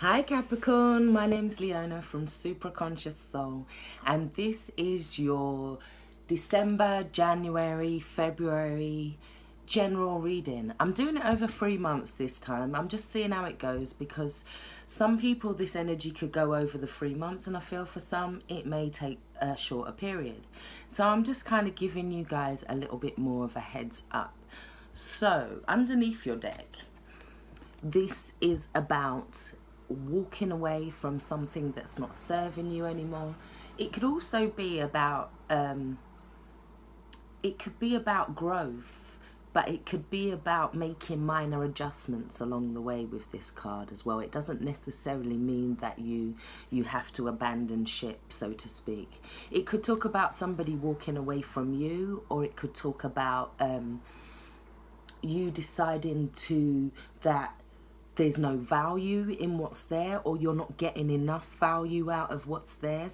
Hi Capricorn, my name's Leona from Supra ConsciousSoul, and this is your December, January, February general reading. I'm doing it over 3 months this time. I'm just seeing how it goes because some people this energy could go over the 3 months, and I feel for some it may take a shorter period. So I'm just kind of giving you guys a little bit more of a heads up. So underneath your deck, this is about walking away from something that's not serving you anymore. It could also be about growth, but it could be about making minor adjustments along the way with this card as well. It doesn't necessarily mean that you have to abandon ship, so to speak. It could talk about somebody walking away from you, or it could talk about you deciding that there's no value in what's there, or you're not getting enough value out of what's there,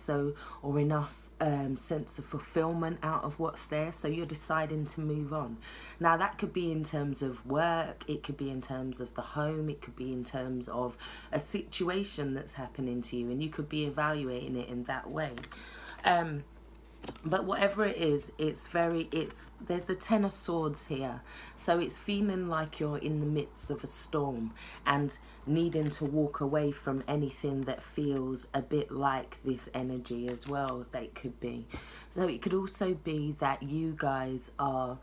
or enough sense of fulfillment out of what's there, so you're deciding to move on. Now that could be in terms of work, it could be in terms of the home, it could be in terms of a situation that's happening to you, and you could be evaluating it in that way. But whatever it is, there's the Ten of Swords here. So it's feeling like you're in the midst of a storm and needing to walk away from anything that feels a bit like this energy as well. That could be. So it could also be that you guys are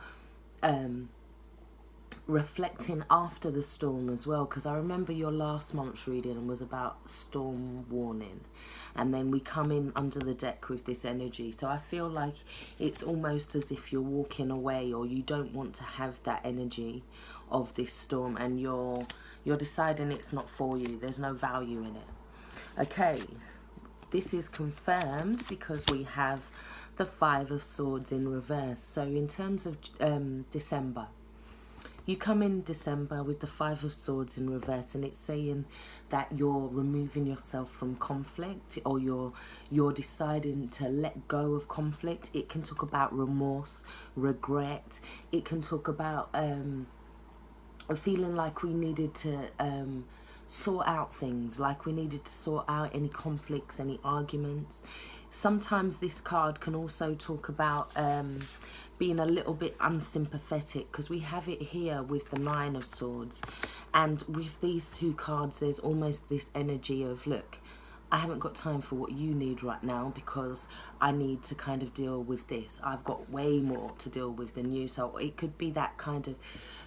reflecting after the storm as well, because I remember your last month's reading was about storm warning, and then we come in under the deck with this energy. So I feel like it's almost as if you're walking away, or you don't want to have that energy of this storm, and you're deciding it's not for you. There's no value in it. Okay, this is confirmed because we have the Five of Swords in reverse. So in terms of December, you come in December with the Five of Swords in reverse, and it's saying that you're removing yourself from conflict, or you're deciding to let go of conflict. It can talk about remorse, regret. It can talk about feeling like we needed to sort out things, like we needed to sort out any conflicts, any arguments. Sometimes this card can also talk about being a little bit unsympathetic, because we have it here with the Nine of Swords, and with these two cards there's almost this energy of, look, I haven't got time for what you need right now because I need to kind of deal with this. I've got way more to deal with than you. So it could be that kind of,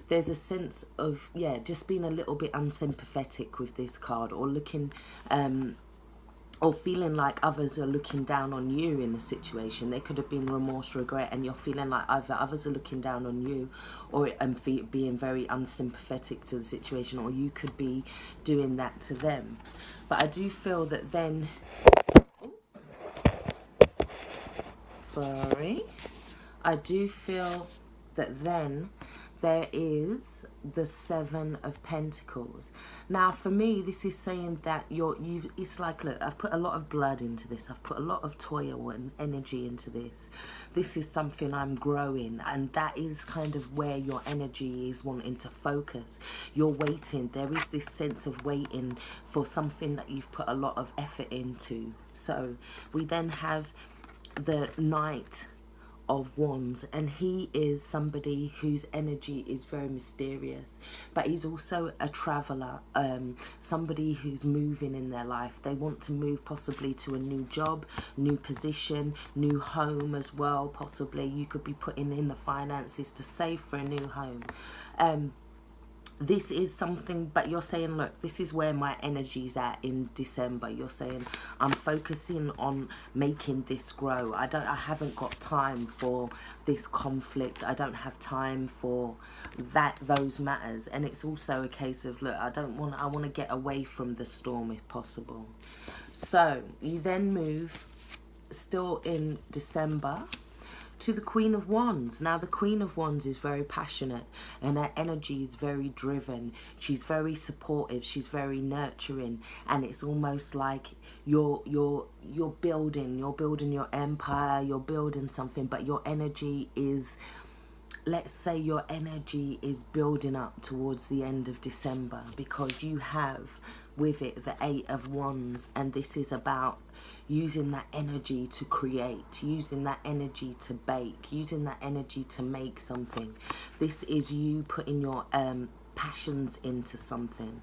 there's a sense of, yeah, just being a little bit unsympathetic with this card, or looking or feeling like others are looking down on you in a situation. There could have been remorse, regret, and you're feeling like either others are looking down on you, or being very unsympathetic to the situation, or you could be doing that to them. But I do feel that then, I do feel that then there is the Seven of Pentacles. Now for me, this is saying that it's like, look, I've put a lot of blood into this, I've put a lot of toil and energy into this. This is something I'm growing, and that is kind of where your energy is wanting to focus. You're waiting. There is this sense of waiting for something that you've put a lot of effort into. So we then have the Knight of Wands, and he is somebody whose energy is very mysterious, but he's also a traveler, somebody who's moving in their life. They want to move possibly to a new job, new position, new home as well. Possibly you could be putting in the finances to save for a new home. This is something, but you're saying, look, this is where my energy's at in December. You're saying I'm focusing on making this grow. I haven't got time for this conflict. I don't have time for those matters. And it's also a case of, look, I want to get away from the storm if possible. So you then move, still in December, to the Queen of Wands. Now the Queen of Wands is very passionate, and her energy is very driven. She's very supportive, she's very nurturing, and it's almost like you're building your empire, you're building something, but your energy is, let's say your energy is building up towards the end of December, because you have with it the 8 of Wands, and this is about using that energy to create, using that energy to bake, using that energy to make something. This is you putting your passions into something.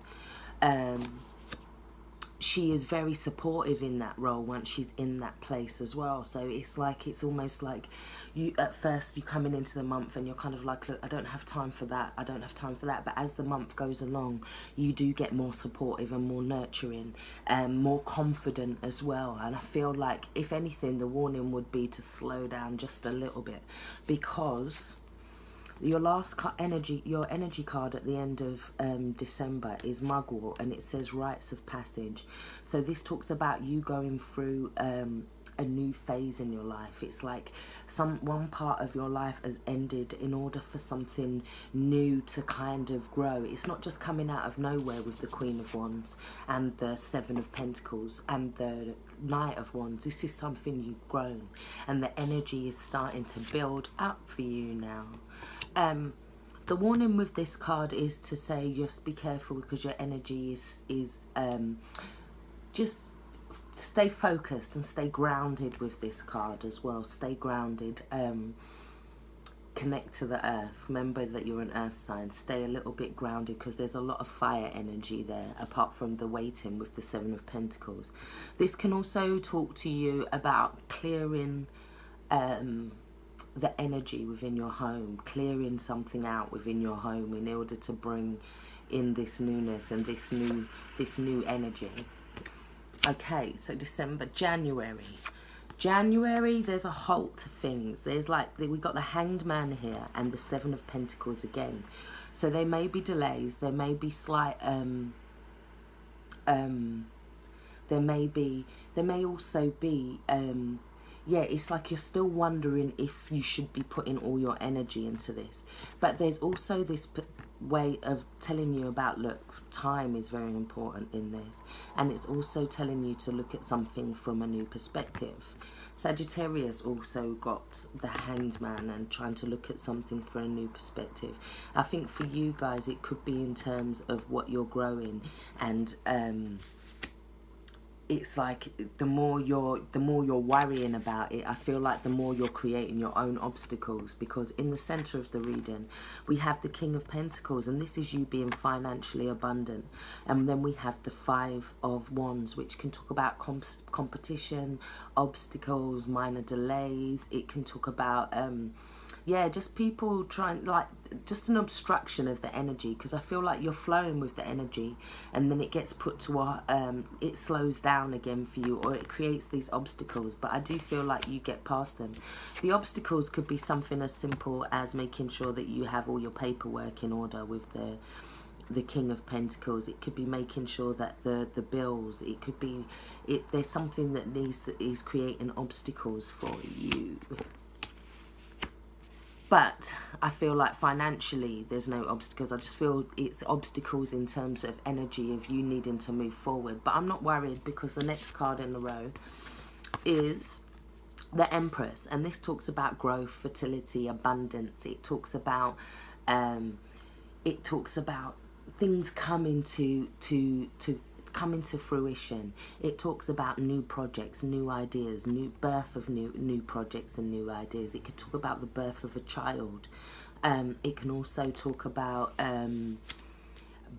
She is very supportive in that role once she's in that place as well. So it's like, it's almost like you, at first you're coming into the month and you're kind of like, look, I don't have time for that, I don't have time for that. But as the month goes along, you do get more supportive and more nurturing and more confident as well. And I feel like, if anything, the warning would be to slow down just a little bit, because your last your energy card at the end of December is Mugwort, and it says rites of passage. So this talks about you going through a new phase in your life. It's like one part of your life has ended in order for something new to kind of grow. It's not just coming out of nowhere with the Queen of Wands and the 7 of Pentacles and the Knight of Wands. This is something you've grown, and the energy is starting to build up for you now. The warning with this card is to say just be careful, because your energy is just stay focused and stay grounded with this card as well. Stay grounded. Connect to the earth. Remember that you're an earth sign. Stay a little bit grounded, because there's a lot of fire energy there, apart from the waiting with the 7 of Pentacles. This can also talk to you about clearing the energy within your home, clearing something out within your home in order to bring in this newness and this new energy. Okay, so December. January, there's a halt to things. There's like, we got the Hanged Man here and the 7 of Pentacles again. So there may be delays, there may be slight there may also be yeah, it's like you're still wondering if you should be putting all your energy into this. But there's also this way of telling you about, look, time is very important in this. And it's also telling you to look at something from a new perspective. Sagittarius also got the Hanged Man and trying to look at something from a new perspective. I think for you guys, it could be in terms of what you're growing, and it's like the more you're worrying about it, I feel like the more you're creating your own obstacles, because in the center of the reading we have the King of Pentacles, and this is you being financially abundant. And then we have the 5 of Wands, which can talk about competition, obstacles, minor delays. It can talk about yeah, just people trying, like, just an obstruction of the energy, because I feel like you're flowing with the energy and then it gets put to a, it slows down again for you, or it creates these obstacles. But I do feel like you get past them. The obstacles could be something as simple as making sure that you have all your paperwork in order with the King of Pentacles. It could be making sure that the bills, it could be, there's something that is creating obstacles for you. But I feel like financially there's no obstacles. I just feel it's obstacles in terms of energy of you needing to move forward. But I'm not worried, because the next card in the row is the Empress. And this talks about growth, fertility, abundance. It talks about things coming to fruition. It talks about new projects, new ideas, new birth of new projects and new ideas. It could talk about the birth of a child. It can also talk about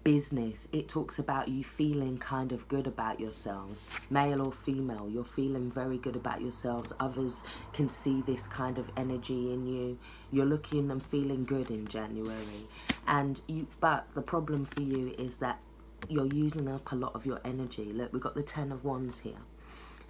business. It talks about you feeling kind of good about yourselves, male or female. You're feeling very good about yourselves. Others can see this kind of energy in you. You're looking and feeling good in January. But the problem for you is that you're using up a lot of your energy. Look, we've got the 10 of Wands here,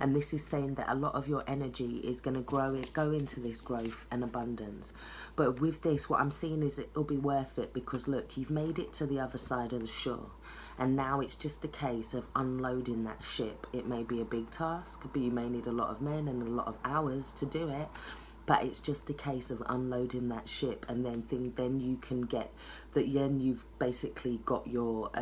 and this is saying that a lot of your energy is going to go into this growth and abundance. But with this, what I'm seeing is it'll be worth it, because look, you've made it to the other side of the shore, and now it's just a case of unloading that ship. It may be a big task, but you may need a lot of men and a lot of hours to do it. But it's just a case of unloading that ship, and then you can get that. Then you've basically got your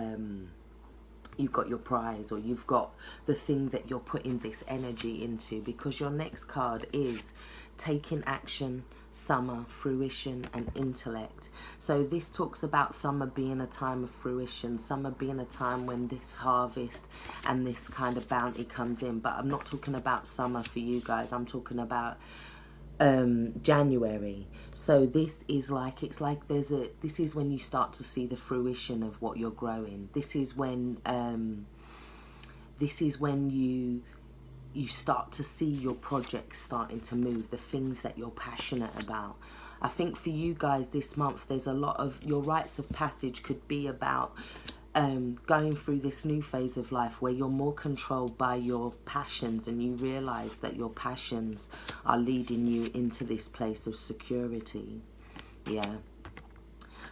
you've got your prize, or you've got the thing that you're putting this energy into. Because your next card is taking action, summer, fruition and intellect. So this talks about summer being a time of fruition, summer being a time when this harvest and this kind of bounty comes in. But I'm not talking about summer for you guys, I'm talking about January. So this is like, it's like this is when you start to see the fruition of what you're growing. This is when you start to see your projects starting to move, the things that you're passionate about. I think for you guys this month, there's a lot of your rites of passage could be about going through this new phase of life where you're more controlled by your passions, and you realize that your passions are leading you into this place of security. Yeah.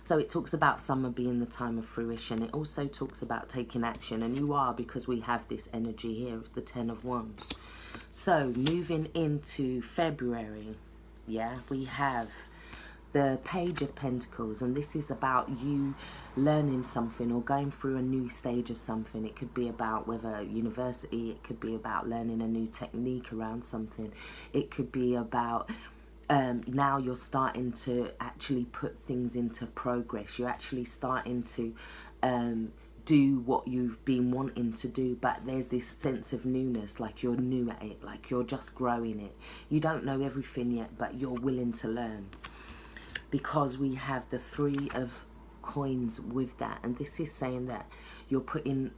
So it talks about summer being the time of fruition. It also talks about taking action, and you are, because we have this energy here of the 10 of Wands. So moving into February, yeah, we have the Page of Pentacles, and this is about you learning something or going through a new stage of something. It could be about whether university, it could be about learning a new technique around something. It could be about now you're starting to actually put things into progress. You're actually starting to do what you've been wanting to do, but there's this sense of newness, like you're new at it, like you're just growing it. You don't know everything yet, but you're willing to learn, because we have the 3 of coins with that, and this is saying that you're putting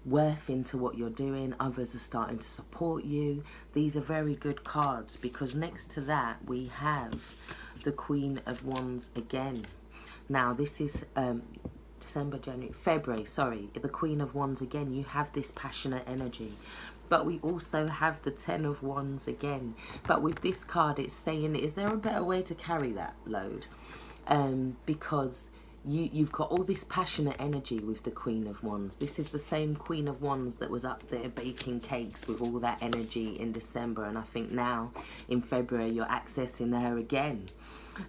worth into what you're doing. Others are starting to support you. These are very good cards, because next to that we have the Queen of Wands again. Now this is February, sorry, the Queen of Wands again. You have this passionate energy, but we also have the 10 of Wands again. But with this card, it's saying, is there a better way to carry that load? Because you've got all this passionate energy with the Queen of Wands. This is the same Queen of Wands that was up there baking cakes with all that energy in December, and I think now in February you're accessing her again.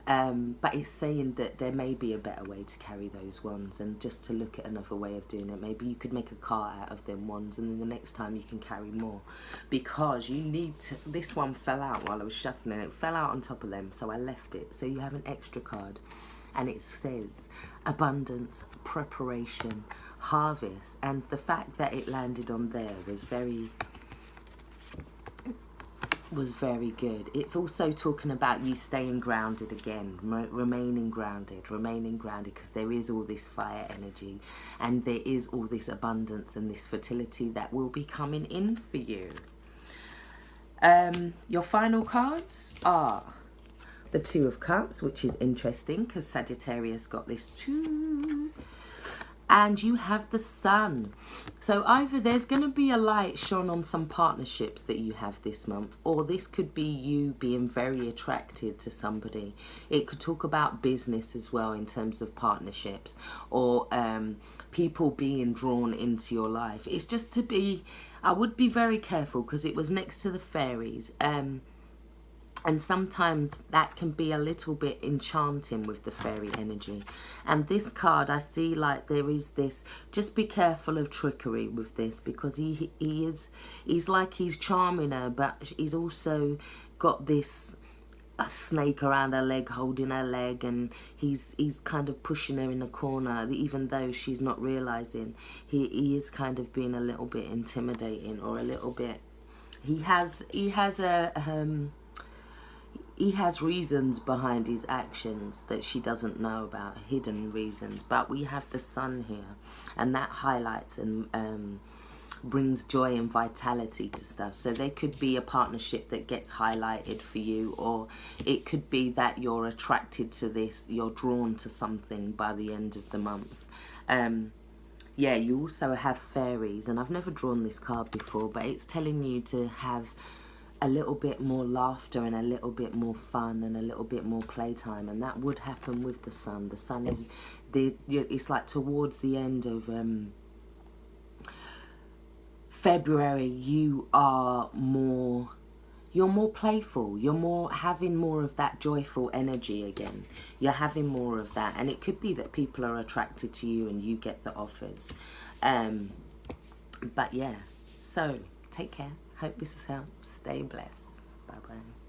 But it's saying that there may be a better way to carry those wands, and just to look at another way of doing it. Maybe you could make a car out of them wands, and then the next time you can carry more, because you need to. This one fell out while I was shuffling, it fell out on top of them, so I left it. So you have an extra card, and it says abundance, preparation, harvest. And the fact that it landed on there was very good. It's also talking about you staying grounded again, remaining grounded, because there is all this fire energy, and there is all this abundance and this fertility that will be coming in for you. Your final cards are the 2 of Cups, which is interesting because Sagittarius got this too. And you have the Sun. So either there's going to be a light shone on some partnerships that you have this month, or this could be you being very attracted to somebody. It could talk about business as well in terms of partnerships, or people being drawn into your life. It's just to be, I would be very careful, because it was next to the fairies. And sometimes that can be a little bit enchanting with the fairy energy. And this card, I see like there is this, just be careful of trickery with this, because he's like he's charming her, but he's also got this a snake around her leg, holding her leg, and he's kind of pushing her in a corner, even though she's not realizing. He is kind of being a little bit intimidating, or a little bit, he has reasons behind his actions that she doesn't know about, hidden reasons. But we have the Sun here, and that highlights and brings joy and vitality to stuff. So there could be a partnership that gets highlighted for you, or it could be that you're attracted to this, you're drawn to something by the end of the month. Yeah, you also have fairies, and I've never drawn this card before, but it's telling you to have a little bit more laughter and a little bit more fun and a little bit more playtime, and that would happen with the Sun. The Sun is it's like towards the end of February, you're more playful, you're having more of that joyful energy again. You're having more of that, and it could be that people are attracted to you and you get the offers. But yeah, so take care. Hope this has helped. Stay blessed. Bye bye.